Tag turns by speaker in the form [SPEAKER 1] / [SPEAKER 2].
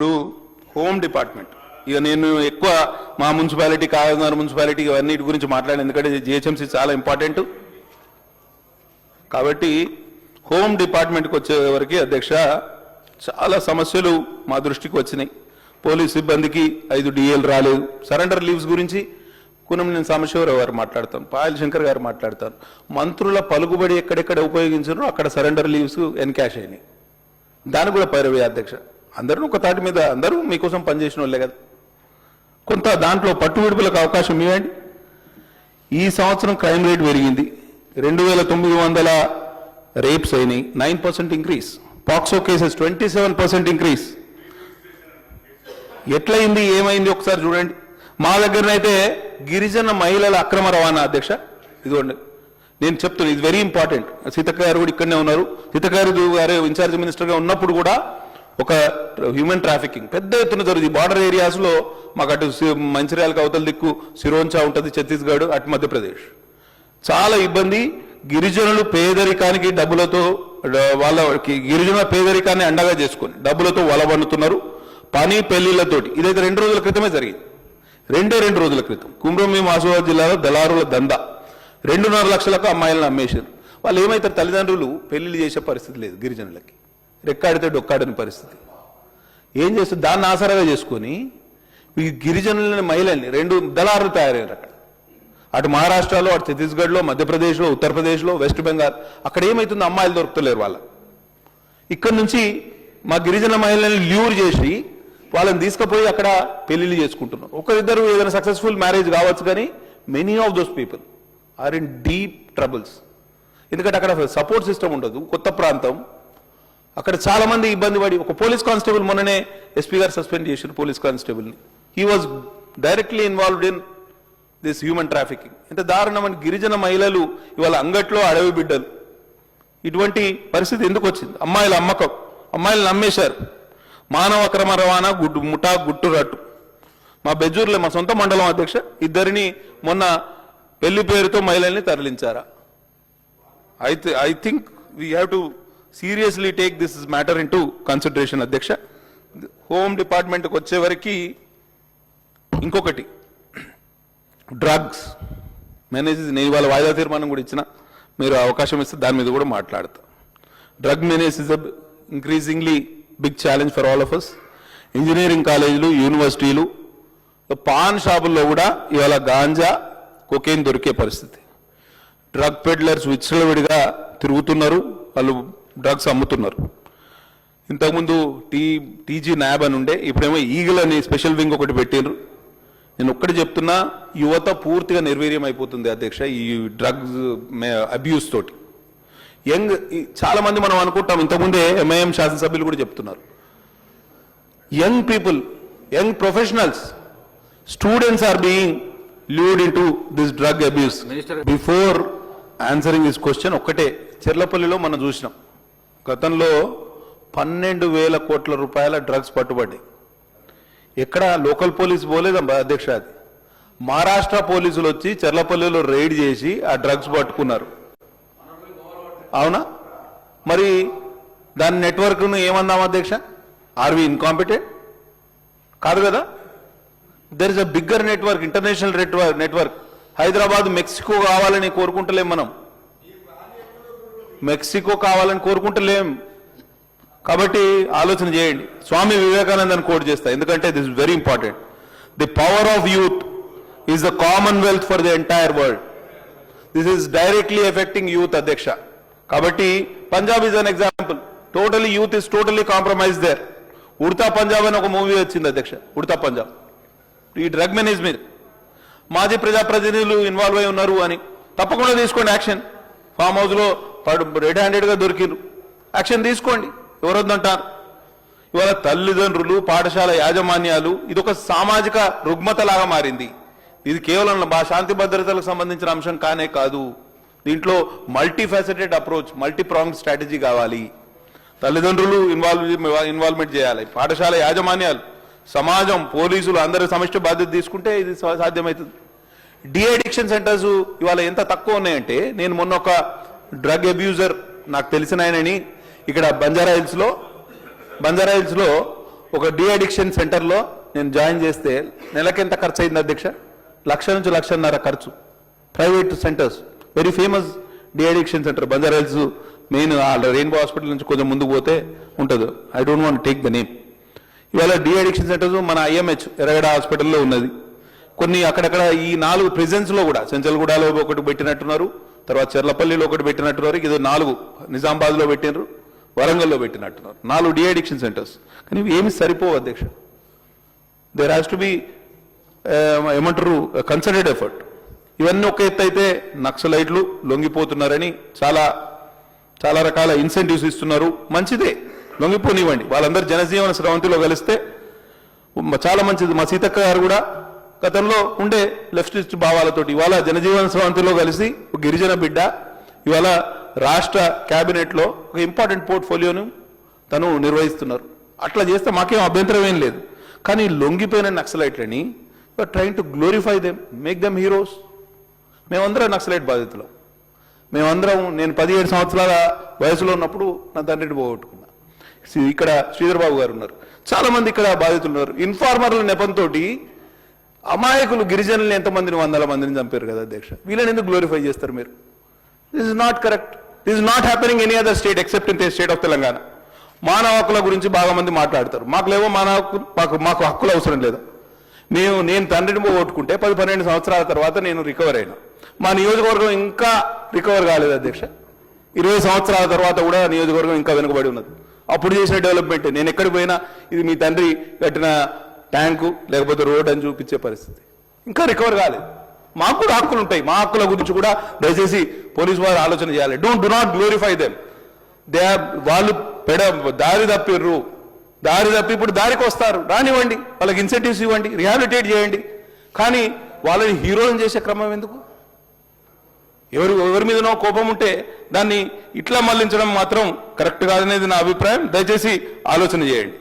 [SPEAKER 1] ఇప్పుడు home department ఇక నేను ఎక్కువ మా మున్సిపాలిటీ కాకినాడ మున్సిపాలిటీ ఇవన్నిటి గురించి మాట్లాడాను ఎందుకంటే జిహెచ్ఎంసీ చాలా ఇంపార్టెంట్ కాబట్టి హోమ్ డిపార్ట్మెంట్కి వచ్చేవరకు అధ్యక్ష చాలా సమస్యలు మా దృష్టికి వచ్చినాయి. పోలీస్ సిబ్బందికి 5 DL రాలేదు. సరెండర్ లీవ్స్ గురించి నేను సాంబశివరావు గారు మాట్లాడతాను, పాయల్ శంకర్ గారు మాట్లాడతాను. మంత్రుల పలుకుబడి ఎక్కడెక్కడ ఉపయోగించారో అక్కడ సరెండర్ లీవ్స్ ఎన్కాష్ అయినాయి. దాని కూడా పైరవే అధ్యక్ష. అందరూ ఒక తాటి మీద అందరూ మీకోసం పనిచేసిన వాళ్ళే కదా. కొంత దాంట్లో పట్టు విడుపులకు అవకాశం ఇవ్వండి. ఈ సంవత్సరం క్రైమ్ రేట్ పెరిగింది. 2900 రేప్స్ అయినాయి, 9% ఇంక్రీజ్. POCSO cases 27% increase. ఎట్లయింది ఏమైంది ఒకసారి చూడండి. మా దగ్గరనైతే గిరిజన మహిళల అక్రమ రవాణా అధ్యక్ష ఇదిగోండి నేను చెప్తున్నాను, ఇది వెరీ ఇంపార్టెంట్. సీతక్క గారు కూడా ఇక్కడనే ఉన్నారు. సీతక్క గారు ఇన్ఛార్జ్ మినిస్టర్గా ఉన్నప్పుడు కూడా ఒక హ్యూమన్ ట్రాఫికింగ్ పెద్ద ఎత్తున జరుగుతుంది. బార్డర్ ఏరియాస్లో మాకు అటు మంచిర్యాలకు అవతల దిక్కు సిరోంచా ఉంటుంది, ఛత్తీస్గఢ్, అటు మధ్యప్రదేశ్. చాలా ఇబ్బంది. గిరిజనులు పేదరికానికి డబ్బులతో వాళ్ళకి గిరిజనుల పేదరికాన్ని అండగా చేసుకొని డబ్బులతో వలబన్నుతున్నారు. పని పెళ్లిళ్లతోటి. ఇదైతే 2 రోజుల క్రితమే జరిగింది. 2 రోజుల క్రితం కుమ్రంభీం ఆసిఫాబాద్ జిల్లాలో దళారుల దందా 2.5 లక్షలకు అమ్మాయిలను అమ్మేశారు. వాళ్ళు ఏమైతే తల్లిదండ్రులు పెళ్లిళ్ళు చేసే పరిస్థితి లేదు గిరిజనులకి, రెక్కాడితే డొక్కాడని పరిస్థితి. ఏం చేస్తుంది దాన్ని ఆసరాగా చేసుకొని ఈ గిరిజనులని మహిళల్ని 2 దళారులు తయారయ్యారు అక్కడ. అటు మహారాష్ట్రలో, అటు ఛత్తీస్గఢ్లో, మధ్యప్రదేశ్లో, ఉత్తరప్రదేశ్లో, వెస్ట్ బెంగాల్. అక్కడ ఏమవుతుంది అమ్మాయిలు దొరుకుతలేరు వాళ్ళ. ఇక్కడ నుంచి మా గిరిజన మహిళల్ని ల్యూర్ చేసి వాళ్ళని తీసుకుపోయి అక్కడ పెళ్లిళ్ళు చేసుకుంటున్నారు. ఒకరిద్దరు ఏదైనా సక్సెస్ఫుల్ మ్యారేజ్ కావచ్చు, కానీ many of those people are in deep troubles. ఎందుకంటే అక్కడ సపోర్ట్ సిస్టమ్ ఉండదు, కొత్త ప్రాంతం. అక్కడ చాలా మంది ఇబ్బంది పడి ఒక పోలీస్ కానిస్టేబుల్ మొన్ననే ఎస్పీ గారు సస్పెండ్ చేశారు పోలీస్ కానిస్టేబుల్ని. He was directly involved in this human trafficking. ఎంత దారుణమని గిరిజన మహిళలు ఇవాళ అంగట్లో అడవి బిడ్డలు. ఇటువంటి పరిస్థితి ఎందుకు వచ్చింది? అమ్మాయిల అమ్మకం, అమ్మాయిలను అమ్మేశారు. మానవ అక్రమ రవాణా ముఠా గుట్టు రట్టు. మా బెజ్జూర్లో మా సొంత మండలం అధ్యక్ష ఇద్దరిని మొన్న పెళ్లి పేరుతో మహిళల్ని తరలించారా? I think we have to seriously take this matter into consideration అధ్యక్ష. హోమ్ డిపార్ట్మెంట్కి వచ్చేవరకు ఇంకొకటి డ్రగ్స్ మేనేజెస్. నేను ఇవాళ వాయిదా తీర్మానం కూడా ఇచ్చిన, మీరు అవకాశం ఇస్తే దాని మీద కూడా మాట్లాడతా. Drug menace is increasingly big challenge for all of us. Engineering కాలేజీలు, యూనివర్సిటీలు, పాన్ షాపుల్లో కూడా ఇవాళ గాంజా, కొకైన్ దొరికే పరిస్థితి. డ్రగ్ పెడ్లర్స్ విచ్చలవిడిగా తిరుగుతున్నారు, వాళ్ళు డ్రగ్స్ అమ్ముతున్నారు. ఇంతకుముందు టీజీ న్యాబ్ అని ఉండే, ఇప్పుడేమో ఈగల్ అని స్పెషల్ వింగ్ ఒకటి పెట్టారు. నేను ఒక్కటి చెప్తున్నా, యువత పూర్తిగా నిర్వీర్యం అయిపోతుంది అధ్యక్ష ఈ డ్రగ్స్ అబ్యూస్ తోటి. యంగ్ చాలా మంది మనం అనుకుంటాం, ఇంతకుముందే ఎంఐఎం శాసనసభ్యులు కూడా చెప్తున్నారు, young people, young professionals, students are being lured into this drug abuse. Before answering this question ఒక్కటే, చెర్లపల్లిలో మనం చూసినాం గతంలో 12,000 కోట్ల రూపాయల డ్రగ్స్ పట్టుబడ్డాయి. ఎక్కడ లోకల్ పోలీస్ పోలేదమ్మా అధ్యక్ష, అది మహారాష్ట్ర పోలీసులు వచ్చి చెర్లపల్లిలో రైడ్ చేసి ఆ డ్రగ్స్ పట్టుకున్నారు. అవునా? మరి దాని నెట్వర్క్ను ఏమన్నాం అధ్యక్ష? Are we incompetent? కాదు కదా. There is a bigger network, international network. Hyderabad Mexico కావాలని కోరుకుంటలేం మనం, మెక్సికో కావాలని కోరుకుంటలేం. కాబట్టి ఆలోచన చేయండి. స్వామి వివేకానందని కోట్ చేస్తా, ఎందుకంటే this is very important. The power of youth is the common wealth for the entire world. This is directly affecting youth అధ్యక్ష. కాబట్టి Punjab is an example. Totally youth is totally compromise there. Udta Punjab అని ఒక movie వచ్చింది అధ్యక్ష, ఉడతా పంజాబ్. ఈ drug manage మీద మాజీ ప్రజాప్రతినిధులు ఇన్వాల్వ్ అయి ఉన్నారు అని తప్పకుండా తీసుకోండి యాక్షన్. ఫామ్ హౌస్లో రెడ్ హ్యాండెడ్గా దొరికిరు, యాక్షన్ తీసుకోండి. ఎవరొద్దంటారు? ఇవాళ తల్లిదండ్రులు, పాఠశాల యాజమాన్యాలు, ఇది ఒక సామాజిక రుగ్మతలాగా మారింది. ఇది కేవలం శాంతి భద్రతలకు సంబంధించిన అంశం కానే కాదు. దీంట్లో multifaceted approach, multi prong strategy కావాలి. తల్లిదండ్రులు ఇన్వాల్వ్మెంట్ చేయాలి, పాఠశాల యాజమాన్యాలు, సమాజం, పోలీసులు అందరూ సమిష్టి బాధ్యత తీసుకుంటే ఇది సాధ్యమవుతుంది. డిఅడిక్షన్ సెంటర్స్ ఇవాళ ఎంత తక్కువ ఉన్నాయంటే, నేను మొన్న ఒక డ్రగ్ అబ్యూజర్ నాకు తెలిసిన ఆయనని ఇక్కడ బంజారా హిల్స్లో ఒక డి అడిక్షన్ సెంటర్లో నేను జాయిన్ చేస్తే నెలకి ఎంత ఖర్చు అయింది అధ్యక్ష? 1,00,000 నుంచి 1,50,000 ఖర్చు. Private centres, very famous de addiction centre Banjara Hills main rainbow hospital నుంచి కొంచెం ముందుకు పోతే ఉంటుంది. I don't want take the name. ఇవాళ డి అడిక్షన్ సెంటర్స్ మన IMH ఎర్రగడ్డ హాస్పిటల్లో ఉన్నది. కొన్ని అక్కడక్కడ ఈ 4 ప్రెజెన్స్లో కూడా చెంచల్గూడలో ఒకటి పెట్టినట్టున్నారు, తర్వాత చెర్లపల్లిలో ఒకటి పెట్టినట్టున్నారు, ఇది 4 నిజామాబాద్లో పెట్టినారు, వరంగల్లో పెట్టినట్టున్నారు. 4 డి అడిక్షన్ సెంటర్స్. కానీ ఇవి ఏమి సరిపోవు అధ్యక్ష. దేర్ హ్యాస్ టు బి ఏమంటారు కన్సర్టెడ్ ఎఫర్ట్. ఇవన్నీ ఒక ఎత్తు అయితే నక్సలైట్లు లొంగిపోతున్నారని చాలా చాలా రకాల ఇన్సెంటివ్స్ ఇస్తున్నారు. మంచిదే, లొంగిపోనివ్వండి. వాళ్ళందరూ జనజీవన స్రవంతిలో కలిస్తే చాలా మంచిది. మా సీతక్క గారు కూడా గతంలో ఉండే లెఫ్టిస్ట్ భావాలతోటి ఇవాళ జనజీవన స్రవంతిలో కలిసి ఒక గిరిజన బిడ్డ ఇవాళ రాష్ట్ర క్యాబినెట్లో ఒక ఇంపార్టెంట్ పోర్ట్ఫోలియోను తను నిర్వహిస్తున్నారు. అట్లా చేస్తే మాకేం అభ్యంతరం ఏం లేదు. కానీ లొంగిపోయిన నక్సలైట్లని train to glorify them, make them heroes. మేమందరం నక్సలైట్ బాధితులు. మేమందరం, నేను 17 సంవత్సరాల వయసులో ఉన్నప్పుడు నా తండ్రిని పోగొట్టుకున్నా. ఇక్కడ శ్రీధర్ బాబు గారు ఉన్నారు, చాలా మంది ఇక్కడ బాధితులు ఉన్నారు. ఇన్ఫార్మర్ల నెపంతో అమాయకులు గిరిజనులు ఎంతమందిని 100 మందిని చంపారు కదా అధ్యక్ష. వీళ్ళని ఎందుకు గ్లోరిఫై చేస్తారు మీరు? This is not correct. This is not happening any other state except in the state of Telangana. మానవ హక్కుల గురించి బాగా మంది మాట్లాడతారు. మాకులేవో మానవ హక్కు, మాకు హక్కులు అవసరం లేదు. నేను తండ్రిని పోగొట్టుకుంటే 10-12 సంవత్సరాల తర్వాత నేను రికవర్ అయినా. మా నియోజకవర్గం ఇంకా రికవర్ కాలేదు అధ్యక్ష. 20 సంవత్సరాల తర్వాత కూడా నియోజకవర్గం ఇంకా వెనుకబడి ఉన్నది. అప్పుడు చేసిన డెవలప్మెంట్ నేను ఎక్కడికి పోయినా ఇది మీ తండ్రి కట్టిన ట్యాంకు లేకపోతే రోడ్ అని చూపించే పరిస్థితి. ఇంకా రికవర్ కాలేదు. మాకు కూడా హక్కులు ఉంటాయి. మా హక్కుల గురించి కూడా దయచేసి పోలీసు వారు ఆలోచన చేయాలి. Do not glorify them. వాళ్ళు దారి తప్పిర్రు, దారి తప్పి ఇప్పుడు దారికి వస్తారు, రానివ్వండి. వాళ్ళకి ఇన్సెంటివ్స్ ఇవ్వండి, రిహాబిలిటేట్ చేయండి. కానీ వాళ్ళని హీరోలను చేసే క్రమం ఎందుకు? ఎవరి మీదనో కోపం ఉంటే దాన్ని ఇట్లా మళ్లించడం మాత్రం కరెక్ట్ కాదనేది నా అభిప్రాయం. దయచేసి ఆలోచన చేయండి.